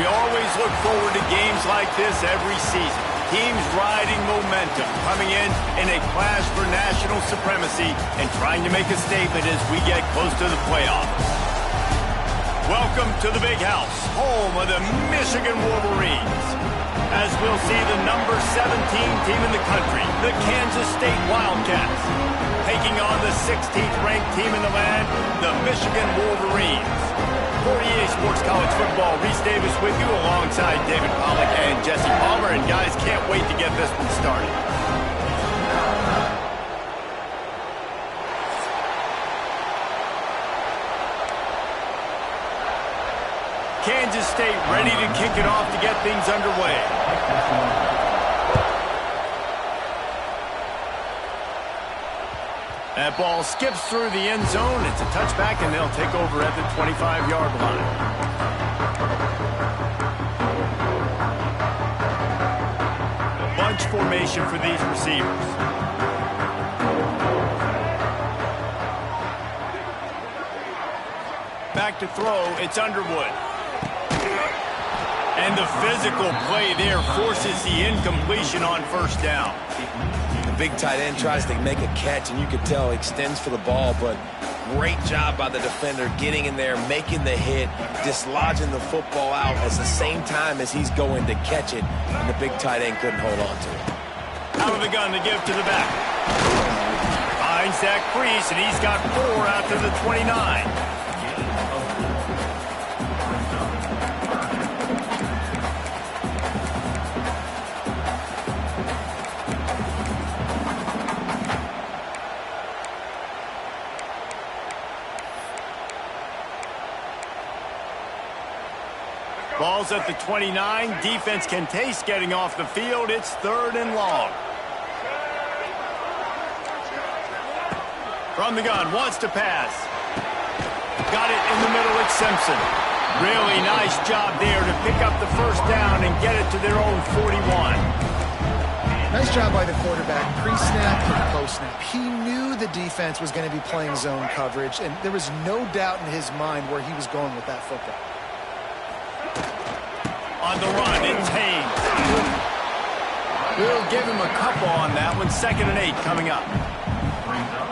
We always look forward to games like this every season. Teams riding momentum, coming in a clash for national supremacy and trying to make a statement as we get close to the playoffs. Welcome to the Big House, home of the Michigan Wolverines. As we'll see the number 17 team in the country, the Kansas State Wildcats, taking on the 16th ranked team in the land, the Michigan Wolverines. For EA Sports College Football, Reese Davis with you alongside David Pollack and Jesse Palmer. And guys, can't wait to get this one started. Kansas State ready to kick it off to get things underway. That ball skips through the end zone. It's a touchback, and they'll take over at the 25-yard line. Bunch formation for these receivers. Back to throw, it's Underwood. And the physical play there forces the incompletion on first down. The big tight end tries to make a catch, and you can tell he extends for the ball, but great job by the defender getting in there, making the hit, dislodging the football out at the same time as he's going to catch it, and the big tight end couldn't hold on to it. Out of the gun to give to the back. Finds that crease, and he's got 4 out to the 29. Ball's at the 29. Defense can taste getting off the field. It's 3rd and long. From the gun, wants to pass. Got it in the middle, it's Simpson. Really nice job there to pick up the first down and get it to their own 41. Nice job by the quarterback, pre-snap and post-snap. He knew the defense was going to be playing zone coverage, and there was no doubt in his mind where he was going with that football. On the run, it's Haynes. We'll give him a couple on that one. 2nd and 8 coming up.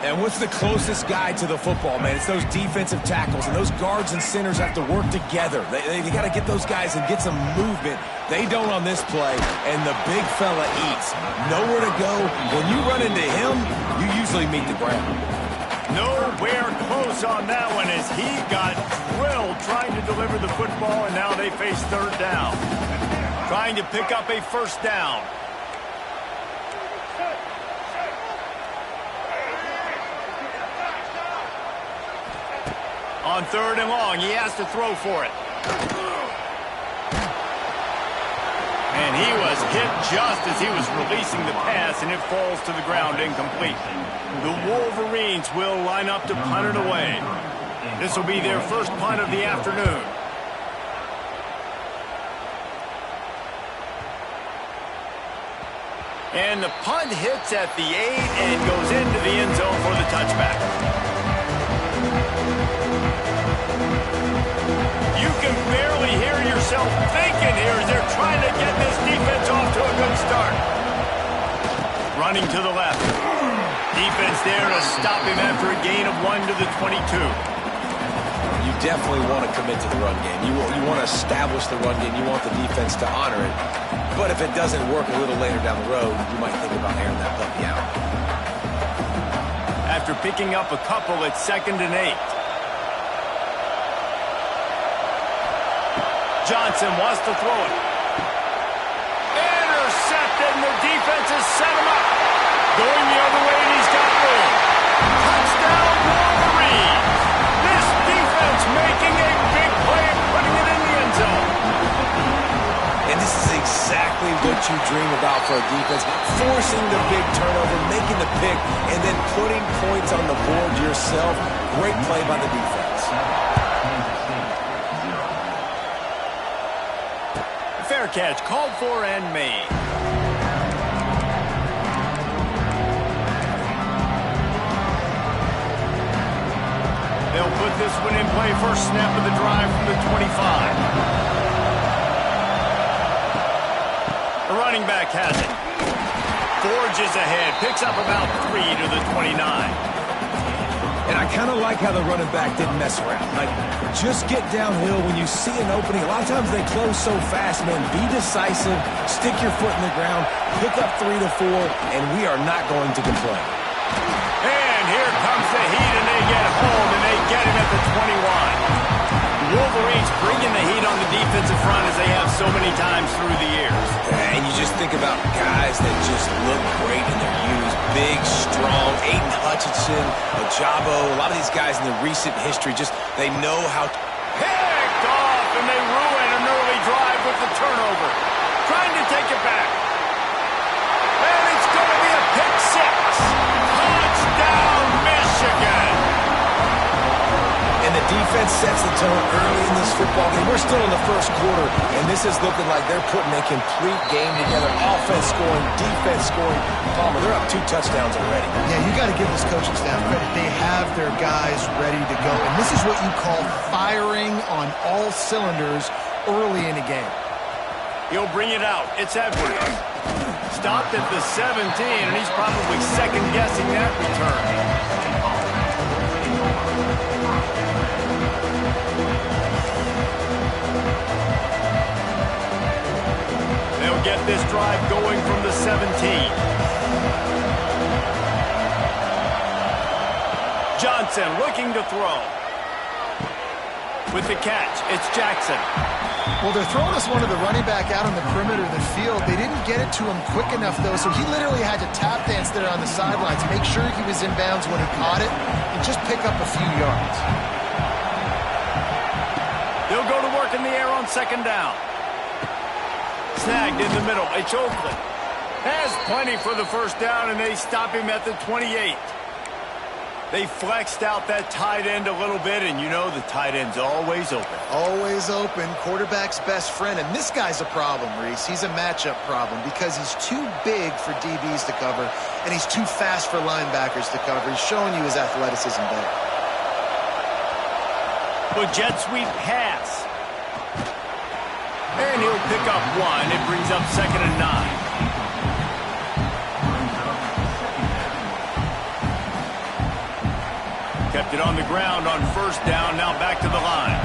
And what's the closest guy to the football, man? It's those defensive tackles, and those guards and centers have to work together. They got to get those guys and get some movement. They don't on this play, and the big fella eats. Nowhere to go. When you run into him, you usually meet the ground. Nowhere close on that one as he got drilled trying to deliver the football, and now they face 3rd down. Trying to pick up a first down. On 3rd and long, he has to throw for it. And he was hit just as he was releasing the pass, and it falls to the ground incomplete. The Wolverines will line up to punt it away. This will be their first punt of the afternoon. And the punt hits at the 8 and goes into the end zone for the touchback. You can barely hear yourself thinking here as they're trying to get this defense off to a good start. Running to the left. Defense there to stop him after a gain of 1 to the 22. You definitely want to commit to the run game. You want to establish the run game. You want the defense to honor it. But if it doesn't work a little later down the road, you might think about airing that puppy out. After picking up a couple, it's 2nd and 8. Johnson wants to throw it. Intercepted, and the defense has set him up. Going the other way, and he's got room. Touchdown, Wolverines. This defense making a big play and putting it in the end zone. And this is exactly what you dream about for a defense. Forcing the big turnover, making the pick, and then putting points on the board yourself. Great play by the defense. Fair catch, called for and made. They'll put this one in play. First snap of the drive from the 25. running back has it. Forges ahead, picks up about 3 to the 29. And I kind of like how the running back didn't mess around. Like, just get downhill when you see an opening. A lot of times they close so fast, man. Be decisive, stick your foot in the ground, pick up 3 to 4, and we are not going to complain. And here comes the heat, and they get home, and they get him at the 21. Wolverines bringing the heat on the defensive front as they have so many times through the years. And you just think about guys that just look great in their youth. Big, strong, Aiden Hutchinson, Ojabo, a lot of these guys in the recent history, just they know how to... Picked off, and they ruin an early drive with the turnover. Trying to take it back. And it's going to be a pick six. Touchdown, Michigan. And the defense sets the tone early in this football game. We're still in the first quarter, and this is looking like they're putting a complete game together. Offense scoring, defense scoring. Palmer, they're up 2 touchdowns already. Yeah, you got to give this coaching staff credit. They have their guys ready to go. And this is what you call firing on all cylinders early in a game. He'll bring it out. It's Edwards. Stopped at the 17, and he's probably second-guessing that return. Get this drive going from the 17. Johnson looking to throw. With the catch, it's Jackson. Well, they're throwing us one of the running back out on the perimeter of the field. They didn't get it to him quick enough, though, so he literally had to tap dance there on the sidelines, make sure he was inbounds when he caught it, and just pick up a few yards. They'll go to work in the air on second down. Snagged in the middle. It's Oakland. Has plenty for the first down, and they stop him at the 28. They flexed out that tight end a little bit, and you know the tight end's always open. Always open. Quarterback's best friend. And this guy's a problem, Reese. He's a matchup problem because he's too big for DBs to cover, and he's too fast for linebackers to cover. He's showing you his athleticism there. But jet sweep pass. And he'll pick up 1. It brings up 2nd and 9. Kept it on the ground on first down. Now back to the line.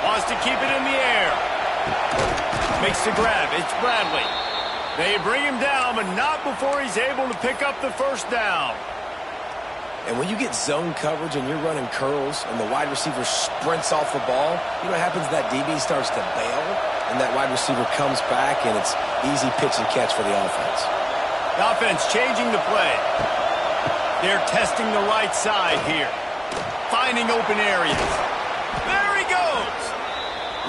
Wants to keep it in the air. Makes the grab. It's Bradley. They bring him down, but not before he's able to pick up the first down. And when you get zone coverage and you're running curls and the wide receiver sprints off the ball, you know what happens? That DB starts to bail, and that wide receiver comes back, and it's easy pitch and catch for the offense. The offense changing the play. They're testing the right side here. Finding open areas. There he goes.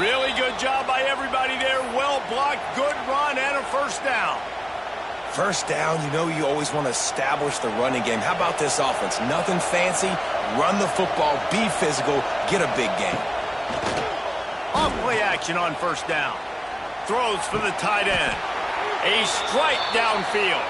Really good job by everybody there. Well blocked, good run, and a first down. First down, you know you always want to establish the running game. How about this offense? Nothing fancy. Run the football, be physical, get a big game. Off-play action on first down. Throws for the tight end. A strike downfield.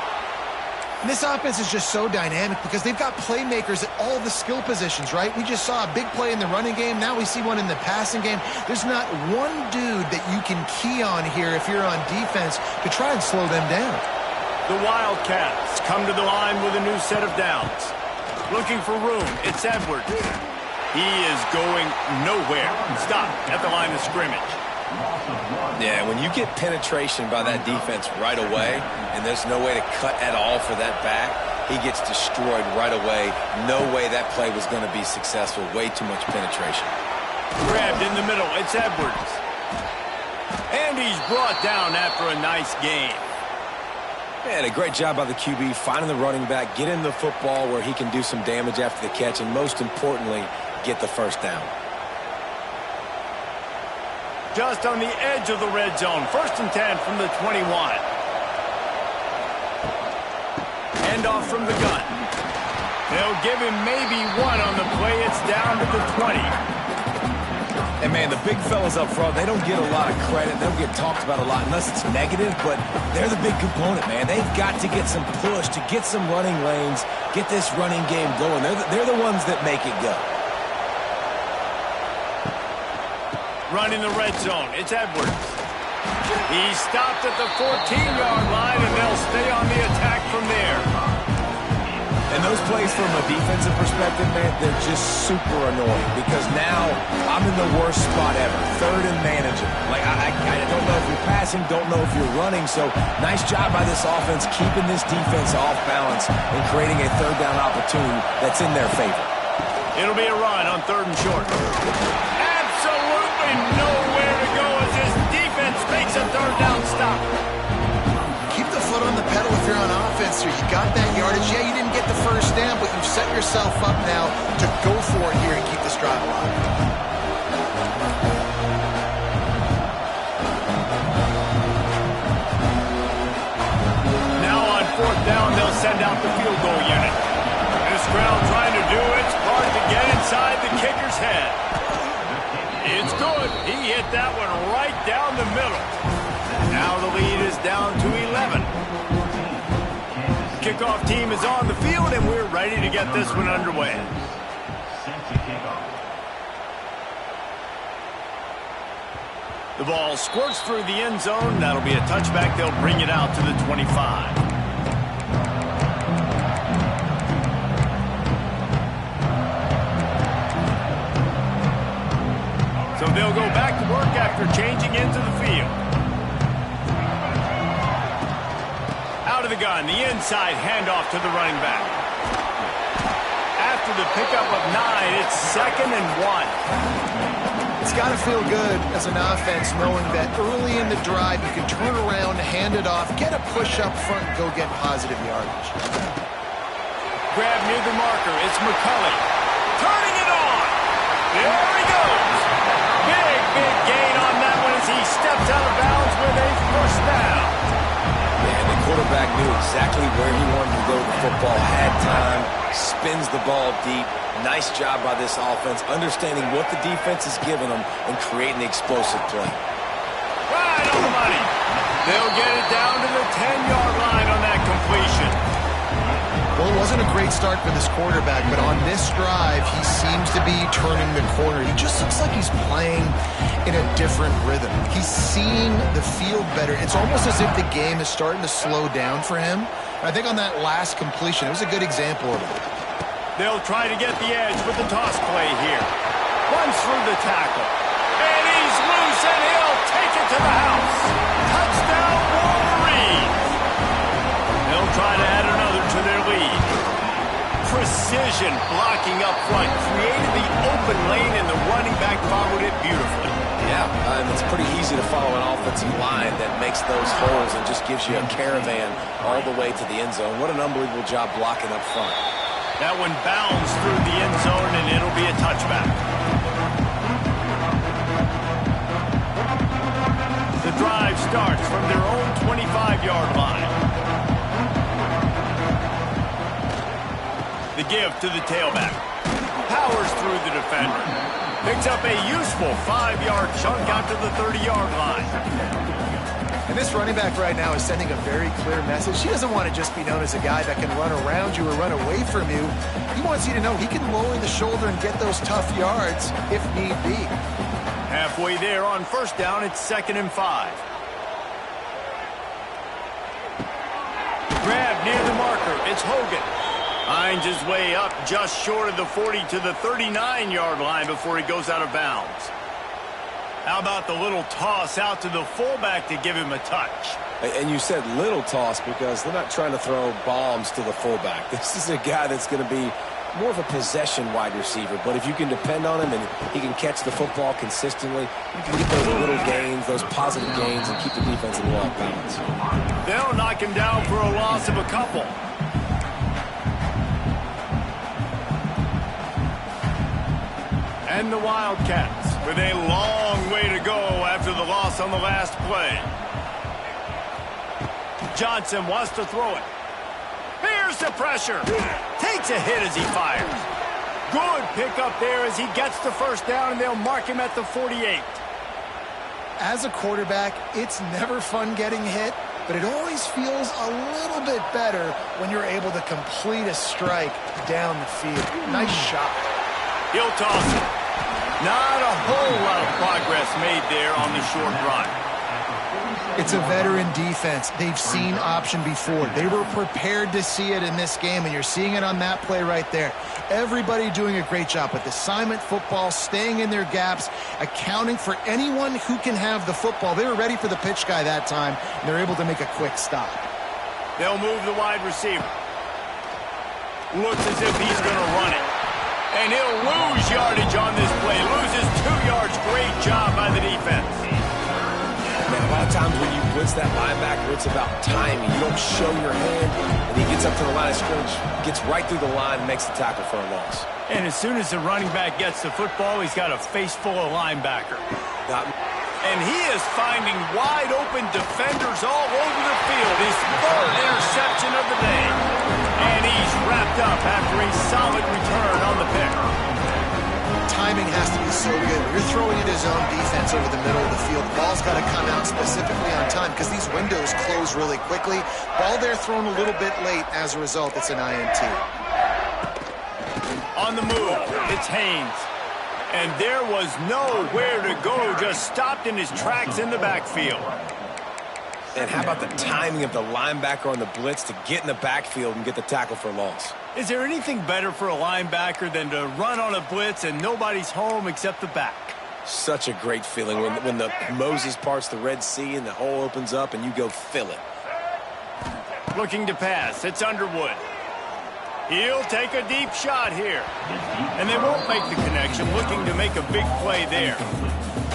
And this offense is just so dynamic because they've got playmakers at all the skill positions, right? We just saw a big play in the running game. Now we see one in the passing game. There's not one dude that you can key on here if you're on defense to try and slow them down. The Wildcats come to the line with a new set of downs. Looking for room. It's Edwards. He is going nowhere. Stop at the line of scrimmage. Yeah, when you get penetration by that defense right away, and there's no way to cut at all for that back, he gets destroyed right away. No way that play was going to be successful. Way too much penetration. Grabbed in the middle. It's Edwards. And he's brought down after a nice game. And a great job by the QB finding the running back, getting the football where he can do some damage after the catch, and most importantly, get the first down. Just on the edge of the red zone. 1st and 10 from the 21. Hand off from the gun. They'll give him maybe 1 on the play. It's down to the 20. And, man, the big fellas up front, they don't get a lot of credit. They don't get talked about a lot unless it's negative, but they're the big component, man. They've got to get some push, to get some running lanes, get this running game going. They're the ones that make it go. Running the red zone, it's Edwards. He stopped at the 14-yard line, and they'll stay on the attack from there. And those plays from a defensive perspective, man, they're just super annoying because now I'm in the worst spot ever, third and manageable. Like, I don't know if you're passing, don't know if you're running, so nice job by this offense keeping this defense off balance and creating a third down opportunity that's in their favor. It'll be a run on 3rd and short. Absolutely nowhere to go as this defense makes a 3rd down stop. Keep the foot on the pedal if you're on offense here. You got that yardage. Yeah, you didn't get the first down, but you've set yourself up now to go for it here and keep this drive alive. Now on 4th down, they'll send out the field goal unit. This crowd trying to do its part to get inside the kicker's head. It's good. He hit that one right down the middle. Now the lead is down to 11. Kickoff team is on the field, and we're ready to get this one underway. The ball squirts through the end zone. That'll be a touchback. They'll bring it out to the 25. So they'll go back to work after changing into the field. Out of the gun, the inside handoff to the running back. After the pickup of 9, it's 2nd and 1. It's got to feel good as an offense knowing that early in the drive you can turn around, hand it off, get a push up front, and go get positive yardage. Grab near the marker. It's McCulley. Turning it on. There he goes. Big gain on that one as he steps out of bounds with a first down. And the quarterback knew exactly where he wanted to go with the football, had time, spins the ball deep. Nice job by this offense, understanding what the defense is giving them and creating the explosive play. Right on the money. They'll get it down to the 10-yard line on that completion. Well, it wasn't a great start for this quarterback, but on this drive, he seems to be turning the corner. He just looks like he's playing in a different rhythm. He's seeing the field better. It's almost as if the game is starting to slow down for him. I think on that last completion, it was a good example of it. They'll try to get the edge with the toss play here. Runs through the tackle. And he's loose, and he'll take it to the house. Touchdown, Wolverines. They'll try to add another to their lead. Precision blocking up front. Created the open lane, and the running back followed it beautifully. Yeah, and it's pretty easy to follow an offensive line that makes those holes and just gives you a caravan all the way to the end zone. What an unbelievable job blocking up front. That one bounds through the end zone, and it'll be a touchback. The drive starts from their own 25-yard line. The give to the tailback. Powers through the defender. Picks up a useful 5-yard chunk out to the 30-yard line. And this running back right now is sending a very clear message. He doesn't want to just be known as a guy that can run around you or run away from you. He wants you to know he can lower the shoulder and get those tough yards if need be. Halfway there on 1st down, it's 2nd and 5. Grab near the marker. It's Hogan. Finds his way up just short of the 40 to the 39-yard line before he goes out of bounds. How about the little toss out to the fullback to give him a touch? And you said little toss because they're not trying to throw bombs to the fullback. This is a guy that's going to be more of a possession wide receiver. But if you can depend on him and he can catch the football consistently, you can get those little gains, those positive gains, and keep the defense in off balance. They'll knock him down for a loss of a couple. And the Wildcats with a long way to go after the loss on the last play. Johnson wants to throw it. Here's the pressure. Takes a hit as he fires. Good pickup there as he gets the 1st down, and they'll mark him at the 48. As a quarterback, it's never fun getting hit, but it always feels a little bit better when you're able to complete a strike down the field. Nice shot. He'll toss it. Not a whole lot of progress made there on the short run. It's a veteran defense. They've seen option before. They were prepared to see it in this game, and you're seeing it on that play right there. Everybody doing a great job with assignment football, staying in their gaps, accounting for anyone who can have the football. They were ready for the pitch guy that time, and they're able to make a quick stop. They'll move the wide receiver. Looks as if he's going to run it. And he'll lose yardage on this play. Loses 2 yards. Great job by the defense. Man, a lot of times when you blitz that linebacker, it's about timing. You don't show your hand, and he gets up to the line of scrimmage, gets right through the line, and makes the tackle for a loss. And as soon as the running back gets the football, he's got a face full of linebacker. And he is finding wide open defenders all over the field. His 3rd interception of the day. And he's wrapped up after a solid return on the pick. Timing has to be so good. When you're throwing it his own defense over the middle of the field, the ball's got to come out specifically on time because these windows close really quickly. Ball there thrown a little bit late. As a result, it's an INT. On the move, it's Haynes. And there was nowhere to go, just stopped in his tracks in the backfield. And how about the timing of the linebacker on the blitz to get in the backfield and get the tackle for a loss? Is there anything better for a linebacker than to run on a blitz and nobody's home except the back? Such a great feeling when the Moses parts the Red Sea and the hole opens up and you go fill it. Looking to pass, it's Underwood. He'll take a deep shot here. And they won't make the connection, looking to make a big play there.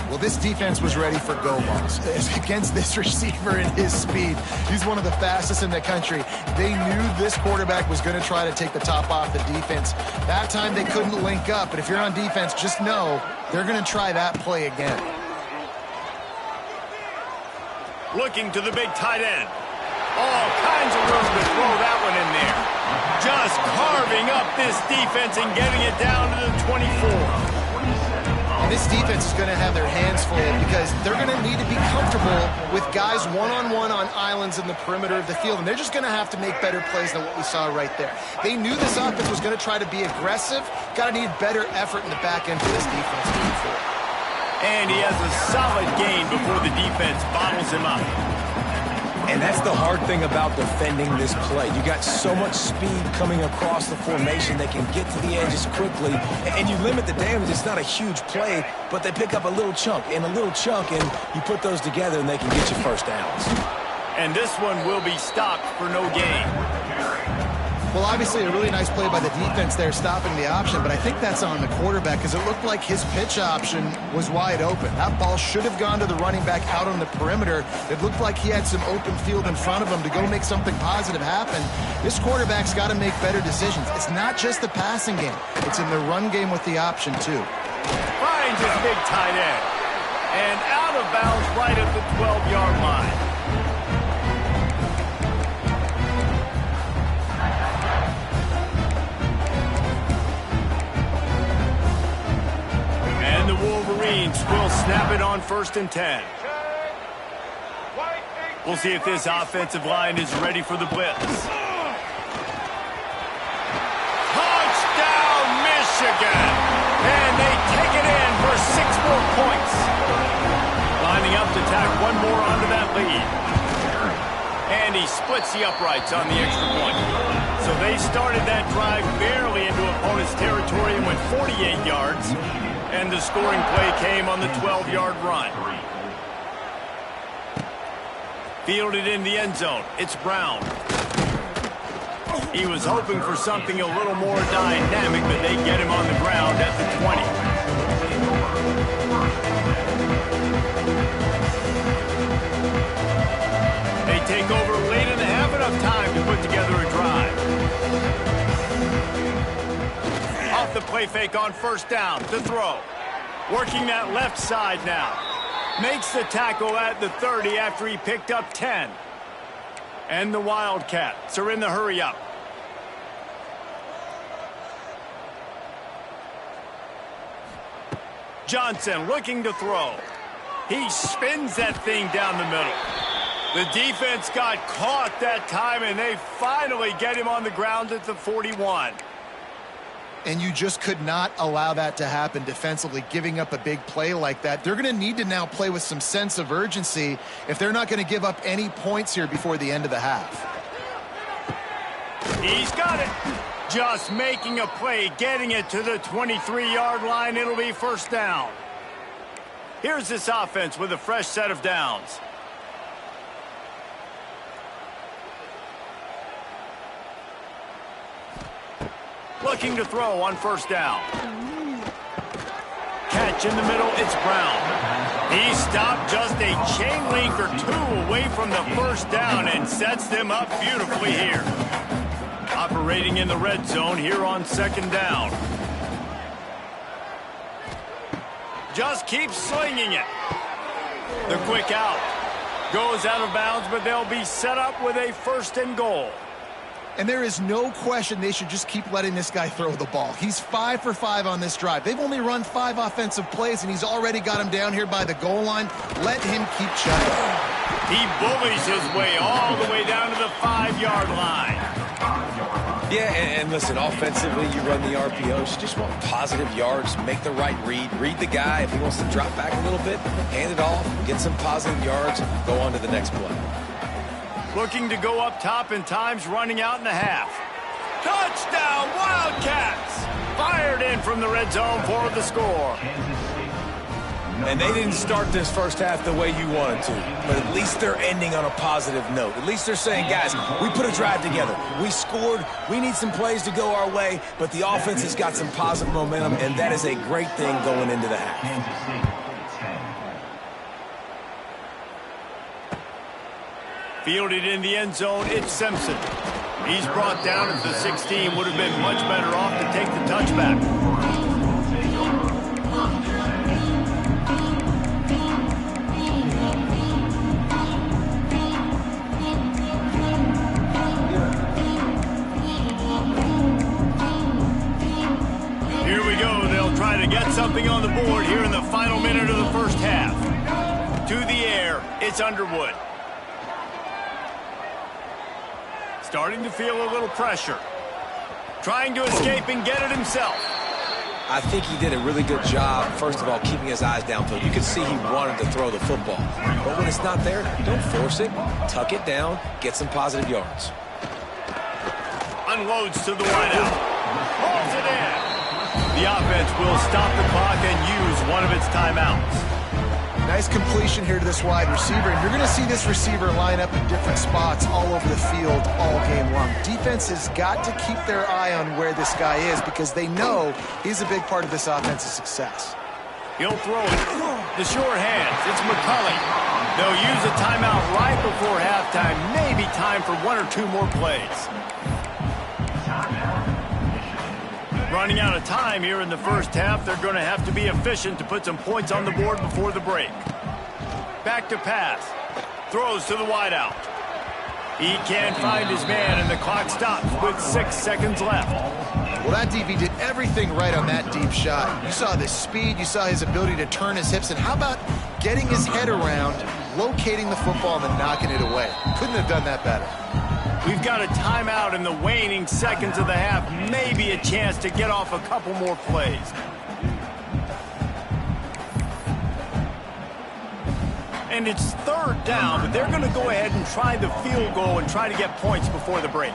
Well, this defense was ready for go balls. Against this receiver and his speed, he's one of the fastest in the country. They knew this quarterback was going to try to take the top off the defense. That time they couldn't link up, but if you're on defense, just know they're going to try that play again. Looking to the big tight end. All kinds of room to throw that one in there. Just carving up this defense and getting it down to the 24. And this defense is going to have their hands full because they're going to need to be comfortable with guys one-on-one on islands in the perimeter of the field, and they're just going to have to make better plays than what we saw right there. They knew this offense was going to try to be aggressive. Got to need better effort in the back end for this defense moving forward. And he has a solid gain before the defense bottles him up. And that's the hard thing about defending this play. You got so much speed coming across the formation. They can get to the edges quickly, and you limit the damage. It's not a huge play, but they pick up a little chunk, and you put those together, and they can get you first downs. And this one will be stopped for no gain. Well, obviously a really nice play by the defense there stopping the option, but I think that's on the quarterback because it looked like his pitch option was wide open. That ball should have gone to the running back out on the perimeter. It looked like he had some open field in front of him to go make something positive happen. This quarterback's got to make better decisions. It's not just the passing game. It's in the run game with the option, too. Finds his big tight end. And out of bounds right at the 12-yard line. And the Wolverines will snap it on 1st and 10. We'll see if this offensive line is ready for the blitz. Touchdown, Michigan! And they take it in for 6 more points. Lining up to tack one more onto that lead. And he splits the uprights on the extra point. So they started that drive barely into opponent's territory and went 48 yards. And the scoring play came on the 12-yard run. Fielded in the end zone. It's Brown. He was hoping for something a little more dynamic, but they get him on the ground at the 20. They take over late and have enough time to put together a drive. Off the play fake on 1st down to throw. Working that left side now. Makes the tackle at the 30 after he picked up 10. And the Wildcats are in the hurry-up. Johnson looking to throw. He spins that thing down the middle. The defense got caught that time, and they finally get him on the ground at the 41. And you just could not allow that to happen defensively, giving up a big play like that. They're going to need to now play with some sense of urgency if they're not going to give up any points here before the end of the half. He's got it. Just making a play, getting it to the 23-yard line. It'll be first down. Here's this offense with a fresh set of downs. Looking to throw on first down. Catch in the middle, it's Brown. He stopped just a chain link or two away from the first down and sets them up beautifully here. Operating in the red zone here on second down. Just keeps slinging it. The quick out. Goes out of bounds, but they'll be set up with a first and goal. And there is no question they should just keep letting this guy throw the ball. He's 5 for 5 on this drive. They've only run 5 offensive plays, and he's already got him down here by the goal line. Let him keep chugging. He bullies his way all the way down to the 5-yard line. Yeah, and listen, offensively, you run the RPOs. You just want positive yards, make the right read the guy. If he wants to drop back a little bit, hand it off, get some positive yards, go on to the next play. Looking to go up top and time's running out in the half. Touchdown, Wildcats! Fired in from the red zone for the score. And they didn't start this first half the way you wanted to, but at least they're ending on a positive note. At least they're saying, guys, we put a drive together. We scored. We need some plays to go our way, but the offense has got some positive momentum, and that is a great thing going into the half. Fielded in the end zone, it's Simpson. He's brought down at the 16. Would have been much better off to take the touchback. Here we go. They'll try to get something on the board here in the final minute of the first half. To the air, it's Underwood. Starting to feel a little pressure. Trying to escape and get it himself. I think he did a really good job, first of all, keeping his eyes downfield. You could see he wanted to throw the football. But when it's not there, don't force it. Tuck it down. Get some positive yards. Unloads to the wideout. Pulls it in. The offense will stop the clock and use one of its timeouts. Nice completion here to this wide receiver, and you're going to see this receiver line up in different spots all over the field all game long. Defense has got to keep their eye on where this guy is because they know he's a big part of this offense's success. He'll throw it. The short hands. It's McCulley. They'll use a timeout right before halftime. Maybe time for 1 or 2 more plays. Running out of time here in the first half. They're going to have to be efficient to put some points on the board before the break. Back to pass. Throws to the wideout. He can't find his man, and the clock stops with 6 seconds left. Well, that DB did everything right on that deep shot. You saw the speed. You saw his ability to turn his hips. And how about getting his head around, locating the football, and then knocking it away? Couldn't have done that better. We've got a timeout in the waning seconds of the half. Maybe a chance to get off a couple more plays. And it's third down, but they're going to go ahead and try the field goal and try to get points before the break.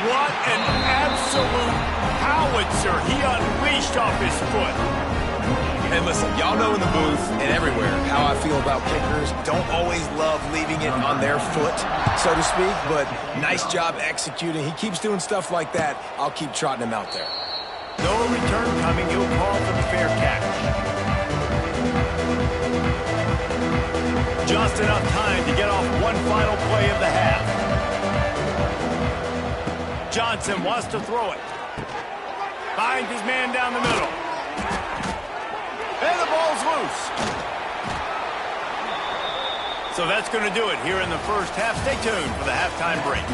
What an absolute howitzer he unleashed off his foot. And listen, y'all know in the booth and everywhere how I feel about kickers. Don't always love leaving it on their foot, so to speak, but nice job executing. He keeps doing stuff like that. I'll keep trotting him out there. No return coming. He'll call for the fair catch. Just enough time to get off one final play of the half. Johnson wants to throw it. Finds his man down the middle. And the ball's loose. So that's going to do it here in the first half. Stay tuned for the halftime break.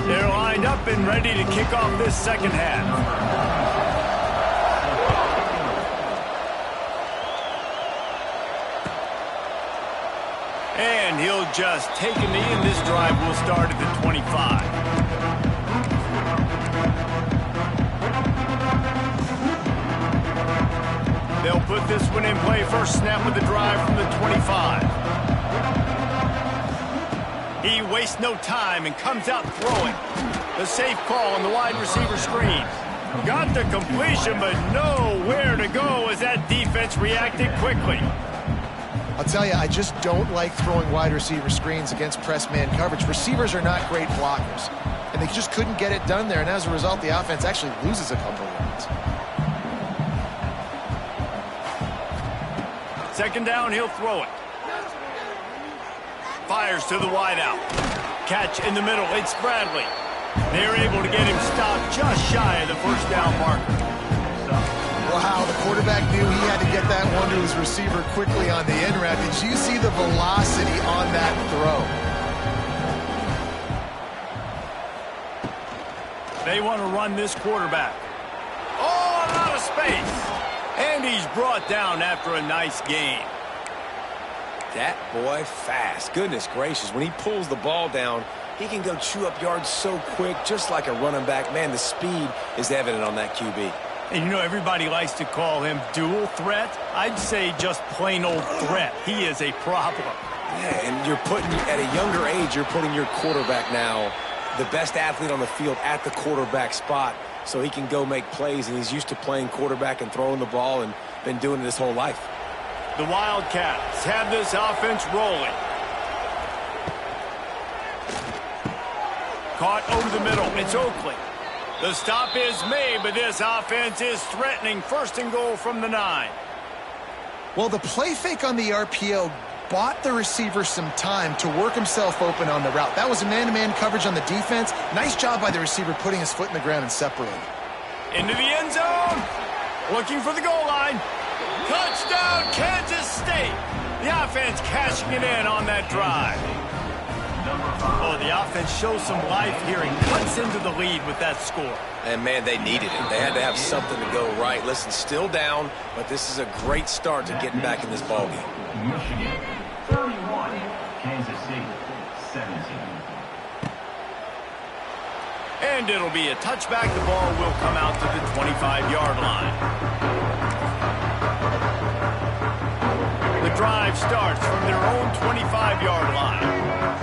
They're lined up and ready to kick off this second half. And he'll just take a knee, and this drive will start at the 25. They'll put this one in play. First snap of the drive from the 25. He wastes no time and comes out throwing. The safe call on the wide receiver screen. Got the completion, but nowhere to go as that defense reacted quickly. I'll tell you, I just don't like throwing wide receiver screens against press man coverage. Receivers are not great blockers, and they just couldn't get it done there, and as a result, the offense actually loses a couple of yards. Second down, he'll throw it. Fires to the wideout. Catch in the middle, it's Bradley. They're able to get him stopped just shy of the first down marker. Wow, the quarterback knew he had to get that one to his receiver quickly on the end route. Did you see the velocity on that throw? They want to run this quarterback. Oh, out of space. And he's brought down after a nice gain. That boy fast. Goodness gracious. When he pulls the ball down, he can go chew up yards so quick, just like a running back. Man, the speed is evident on that QB. And you know, everybody likes to call him dual threat. I'd say just plain old threat. He is a problem. Yeah, and you're putting, at a younger age, you're putting your quarterback now, the best athlete on the field, at the quarterback spot, so he can go make plays, and he's used to playing quarterback and throwing the ball and been doing it his whole life. The Wildcats have this offense rolling. Caught over the middle. It's Oakley. The stop is made, but this offense is threatening. First and goal from the 9. Well, the play fake on the RPO bought the receiver some time to work himself open on the route. That was a man-to-man coverage on the defense. Nice job by the receiver putting his foot in the ground and separating. Into the end zone. Looking for the goal line. Touchdown, Kansas State. The offense cashing it in on that drive. Oh, the offense shows some life here and cuts into the lead with that score. And, man, they needed it. They had to have something to go right. Listen, still down, but this is a great start to getting back in this ballgame. Michigan, 31. Kansas State, 17. And it'll be a touchback. The ball will come out to the 25-yard line. The drive starts from their own 25-yard line.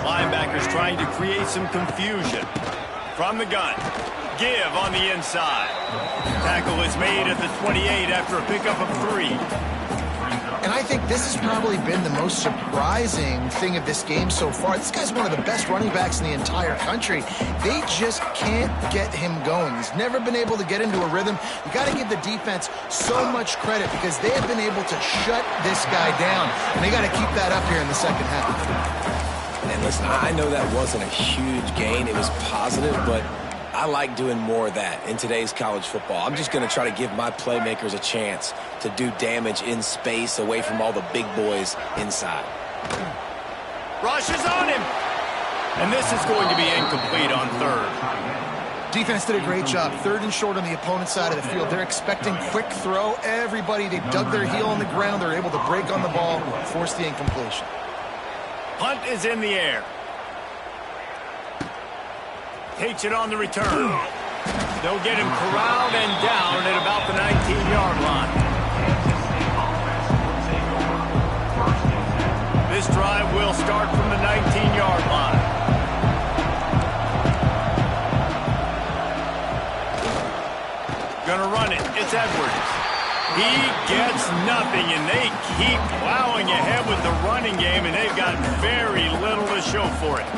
Linebackers trying to create some confusion. From the gun, give on the inside. Tackle is made at the 28 after a pickup of 3. And I think this has probably been the most surprising thing of this game so far. This guy's one of the best running backs in the entire country. They just can't get him going. He's never been able to get into a rhythm. You got to give the defense so much credit because they have been able to shut this guy down. And they got to keep that up here in the second half. And listen, I know that wasn't a huge gain. It was positive, but I like doing more of that in today's college football. I'm just going to try to give my playmakers a chance to do damage in space away from all the big boys inside. Rush is on him. And this is going to be incomplete on third. Defense did a great job. Third and short on the opponent's side of the field. They're expecting quick throw. Everybody, they dug their heel on the ground. They're able to break on the ball, force the incompletion. Punt is in the air. Takes it on the return. They'll get him corralled and down at about the 19-yard line. This drive will start from the 19-yard line. Gonna run it. It's Edwards. He gets nothing, and they keep plowing ahead with the running game, and they've got very little to show for it.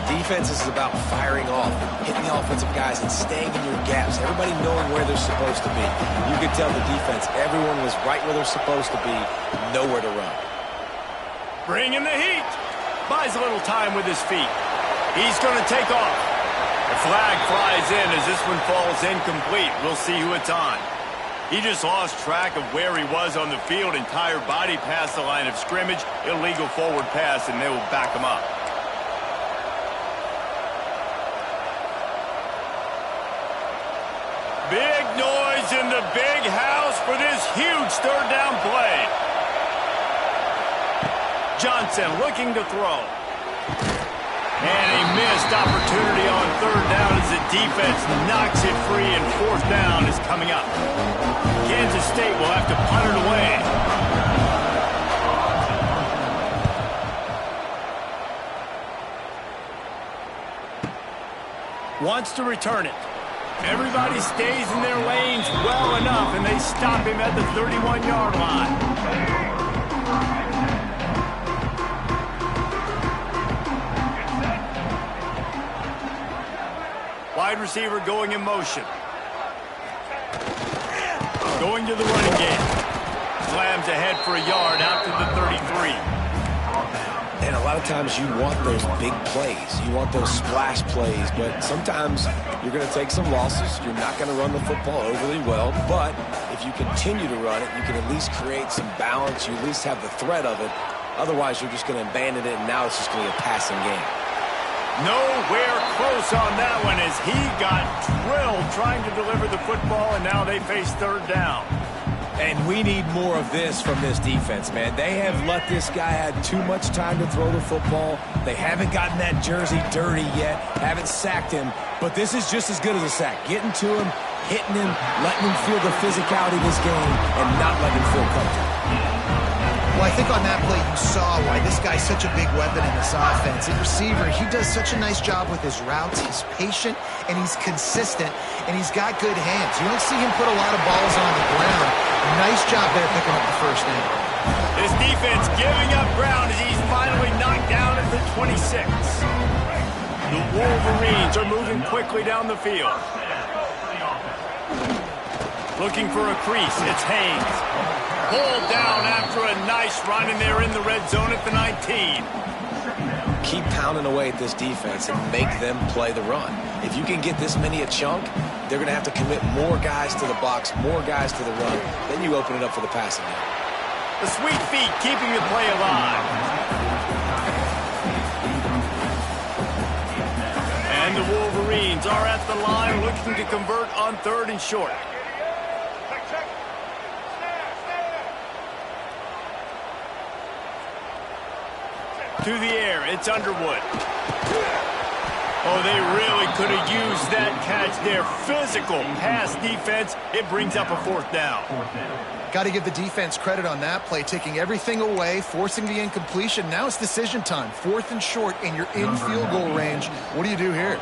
Defense is about firing off, hitting the offensive guys, and staying in your gaps. Everybody knowing where they're supposed to be. You could tell the defense, everyone was right where they're supposed to be, nowhere to run. Bring in the heat. Buys a little time with his feet. He's going to take off. The flag flies in as this one falls incomplete. We'll see who it's on. He just lost track of where he was on the field. Entire body past the line of scrimmage. Illegal forward pass, and they will back him up. Big noise in the big house for this huge third down play. Johnson looking to throw. And a missed opportunity on third down as the defense knocks it free, and fourth down is coming up. Kansas State will have to punt it away. Wants to return it. Everybody stays in their lanes well enough, and they stop him at the 31-yard line. Wide receiver going in motion. Going to the running game. Slams ahead for a yard out to the 33. And a lot of times you want those big plays. You want those splash plays, but sometimes you're going to take some losses. You're not going to run the football overly well, but if you continue to run it, you can at least create some balance. You at least have the threat of it. Otherwise, you're just going to abandon it, and now it's just going to be a passing game. Nowhere close on that one as he got drilled trying to deliver the football, and now they face third down. And we need more of this from this defense, man. They have let this guy have too much time to throw the football. They haven't gotten that jersey dirty yet, haven't sacked him. But this is just as good as a sack. Getting to him, hitting him, letting him feel the physicality of this game, and not letting him feel comfortable. Well, I think on that play you saw why this guy's such a big weapon in this offense. At receiver, he does such a nice job with his routes. He's patient, and he's consistent, and he's got good hands. You don't see him put a lot of balls on the ground. Nice job there picking up the first down. His defense giving up ground as he's finally knocked down at the 26. The Wolverines are moving quickly down the field. Looking for a crease. It's Haynes. Pulled down after a nice run, and they're in the red zone at the 19. Keep pounding away at this defense and make them play the run. If you can get this many a chunk, they're going to have to commit more guys to the box, more guys to the run. Then you open it up for the passing game. The sweet feet keeping the play alive. And the Wolverines are at the line looking to convert on third and short. To the air, it's Underwood. Oh, they really could have used that catch there. Physical pass defense. It brings up a fourth down. Got to give the defense credit on that play, taking everything away, forcing the incompletion. Now it's decision time. Fourth and short, and you're in field goal range. What do you do here?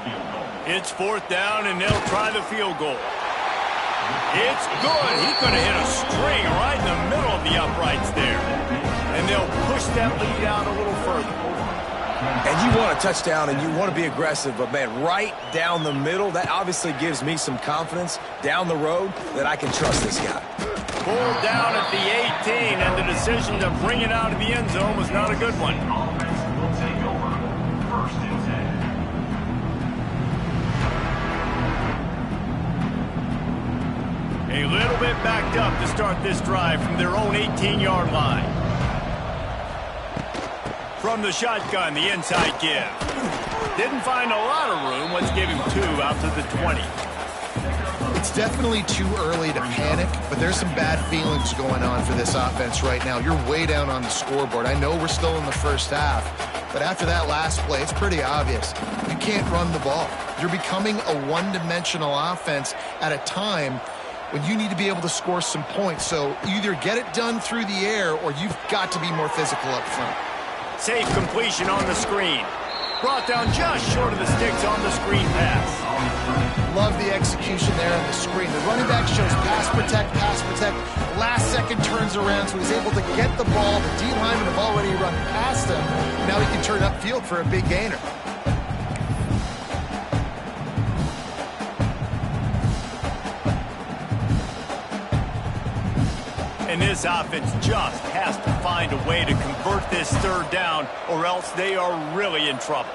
It's fourth down, and they'll try the field goal. It's good. He could have hit a string right in the middle of the uprights there. And they'll push that lead out a little further. And you want a touchdown, and you want to be aggressive, but, man, right down the middle, that obviously gives me some confidence down the road that I can trust this guy. Pulled down at the 18, and the decision to bring it out of the end zone was not a good one. Offense will take over. First and 10. A little bit backed up to start this drive from their own 18-yard line. From the shotgun, the inside give. Didn't find a lot of room. Let's give him 2 out to the 20. It's definitely too early to panic, but there's some bad feelings going on for this offense right now. You're way down on the scoreboard. I know we're still in the first half, but after that last play, it's pretty obvious. You can't run the ball. You're becoming a one-dimensional offense at a time when you need to be able to score some points. So either get it done through the air or you've got to be more physical up front. Safe completion on the screen. Brought down just short of the sticks on the screen pass. Love the execution there on the screen. The running back shows pass protect, pass protect. Last second turns around, so he's able to get the ball. The D linemen have already run past him. Now he can turn upfield for a big gainer. And this offense just has to find a way to convert this third down, or else they are really in trouble.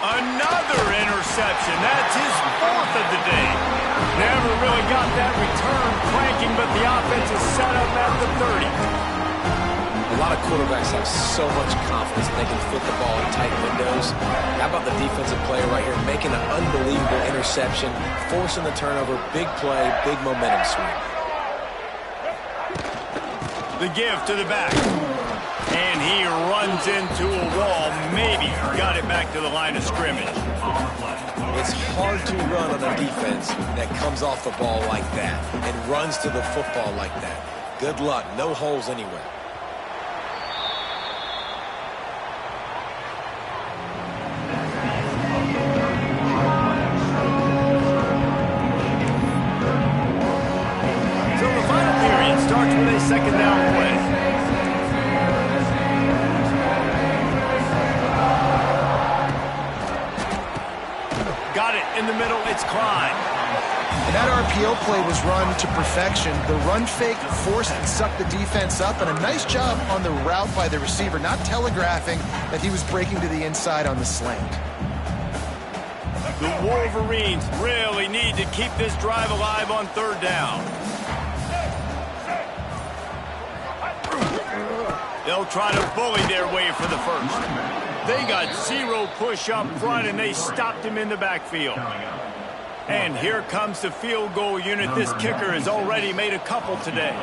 Another interception. That's his 4th of the day. Never really got that return cranking, but the offense is set up at the 30. A lot of quarterbacks have so much confidence that they can fit the ball in tight windows. How about the defensive player right here making an unbelievable interception, forcing the turnover, big play, big momentum swing. The give to the back. And he runs into a wall. Maybe got it back to the line of scrimmage. It's hard to run on a defense that comes off the ball like that and runs to the football like that. Good luck. No holes anywhere. So the final period starts with a second down play. Got it in the middle. It's Klein. And that RPO play was run to perfection. The run fake forced and sucked the defense up, and a nice job on the route by the receiver, not telegraphing that he was breaking to the inside on the slant. The Wolverines really need to keep this drive alive on third down. They'll try to bully their way for the first. They got zero push up front, and they stopped him in the backfield. And here comes the field goal unit. This kicker has already made a couple today.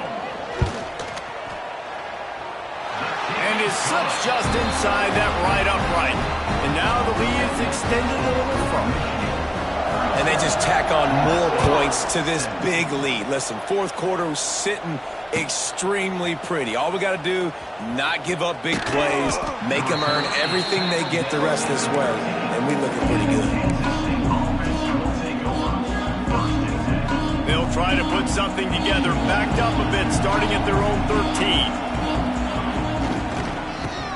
And his slips just inside that right upright. And now the lead is extended a little further. And they just tack on more points to this big lead. Listen, fourth quarter was sitting extremely pretty. All we got to do, not give up big plays, make them earn everything they get the rest this way, and we looking pretty good. They'll try to put something together, backed up a bit, starting at their own 13.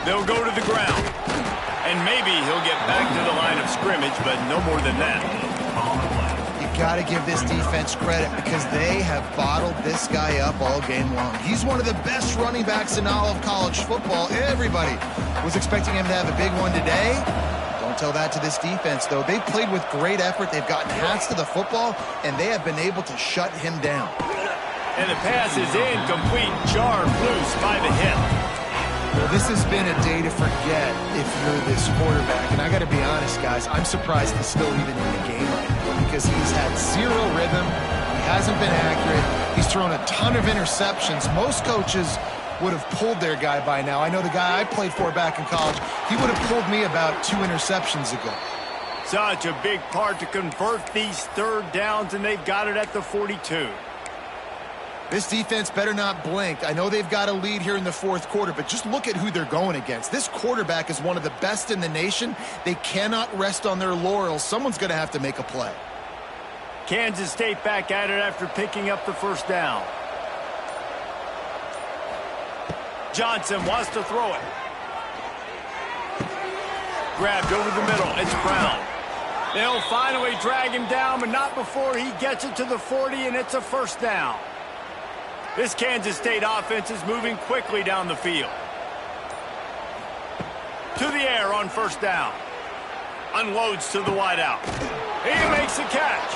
They'll go to the ground, and maybe he'll get back to the line of scrimmage, but no more than that. Got to give this defense credit because they have bottled this guy up all game long. He's one of the best running backs in all of college football. Everybody was expecting him to have a big one today. Don't tell that to this defense, though. They played with great effort. They've gotten hands to the football, and they have been able to shut him down. And the pass is incomplete, jarred loose by the hip. Well, this has been a day to forget if you're this quarterback. And I got to be honest, guys, I'm surprised he's still even in the game right now because he's had zero rhythm. He hasn't been accurate. He's thrown a ton of interceptions. Most coaches would have pulled their guy by now. I know the guy I played for back in college, he would have pulled me about 2 interceptions ago. Such a big part to convert these third downs, and they've got it at the 42. This defense better not blink. I know they've got a lead here in the fourth quarter, but just look at who they're going against. This quarterback is one of the best in the nation. They cannot rest on their laurels. Someone's going to have to make a play. Kansas State back at it after picking up the first down. Johnson wants to throw it. Grabbed over the middle. It's Brown. They'll finally drag him down, but not before he gets it to the 40, and it's a first down. This Kansas State offense is moving quickly down the field. To the air on first down. Unloads to the wideout. He makes a catch.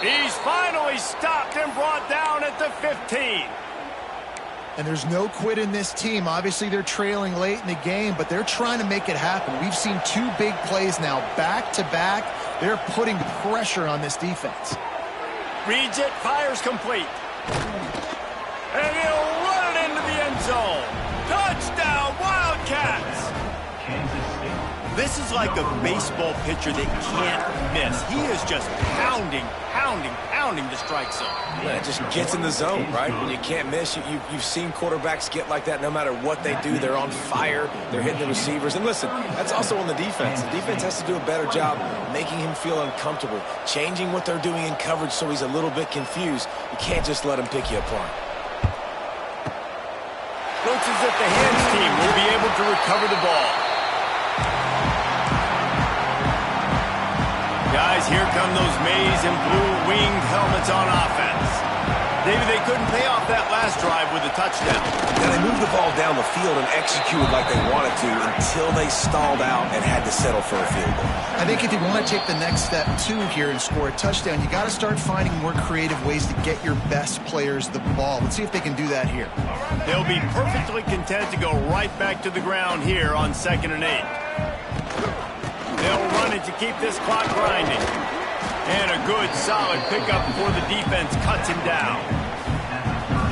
He's finally stopped and brought down at the 15. And there's no quit in this team. Obviously, they're trailing late in the game, but they're trying to make it happen. We've seen 2 big plays now, back-to-back. They're putting pressure on this defense. Reads it, fires complete. And he'll run it into the end zone. Touchdown, Wildcats! This is like a baseball pitcher that can't miss. He is just pounding the strike zone. Yeah, it just gets in the zone, right? When you can't miss, you've seen quarterbacks get like that no matter what they do. They're on fire. They're hitting the receivers. And listen, that's also on the defense. The defense has to do a better job making him feel uncomfortable, changing what they're doing in coverage so he's a little bit confused. You can't just let him pick you apart. Looks as if the hands team will be able to recover the ball. Guys, here come those maize and blue winged helmets on offense. David, they couldn't pay off that last drive with a touchdown. Now, they moved the ball down the field and executed like they wanted to until they stalled out and had to settle for a field goal. I think if you want to take the next step, too, here and score a touchdown, you got to start finding more creative ways to get your best players the ball. Let's see if they can do that here. They'll be perfectly content to go right back to the ground here on 2nd and 8. They'll run it to keep this clock grinding. And a good, solid pickup before the defense cuts him down.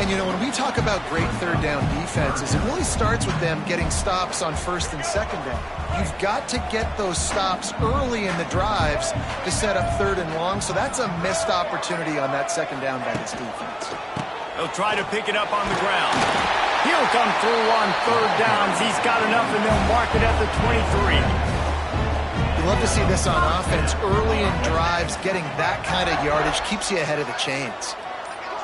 And, you know, when we talk about great third down defenses, it really starts with them getting stops on 1st and 2nd down. You've got to get those stops early in the drives to set up 3rd and long, so that's a missed opportunity on that 2nd down by this defense. They'll try to pick it up on the ground. He'll come through on 3rd downs. He's got enough, and they'll mark it at the 23. You love to see this on offense. Early in drives, getting that kind of yardage keeps you ahead of the chains.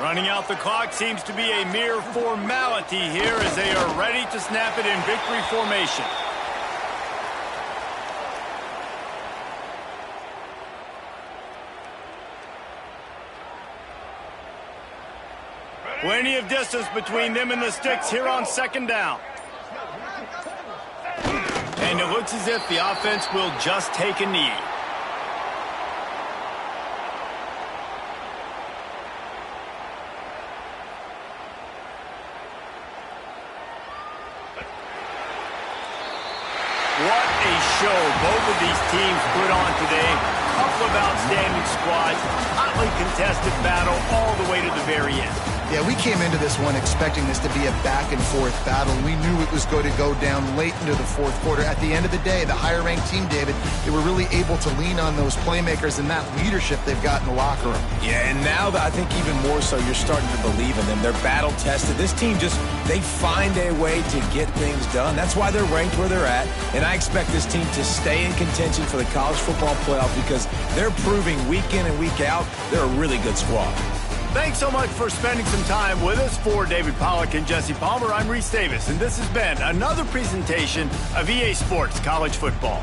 Running out the clock seems to be a mere formality here as they are ready to snap it in victory formation. Plenty of distance between them and the sticks here on 2nd down. And it looks as if the offense will just take a knee. What a show both of these teams put on today. Couple of outstanding squads, hotly contested battle all the way to the very end. Yeah, we came into this one expecting this to be a back-and-forth battle. We knew it was going to go down late into the 4th quarter. At the end of the day, the higher-ranked team, David, they were really able to lean on those playmakers and that leadership they've got in the locker room. Yeah, and now I think even more so, you're starting to believe in them. They're battle-tested. This team they find a way to get things done. That's why they're ranked where they're at. And I expect this team to stay in contention for the college football playoff because they're proving week in and week out they're a really good squad. Thanks so much for spending some time with us. For David Pollack and Jesse Palmer, I'm Reese Davis, and this has been another presentation of EA Sports College Football.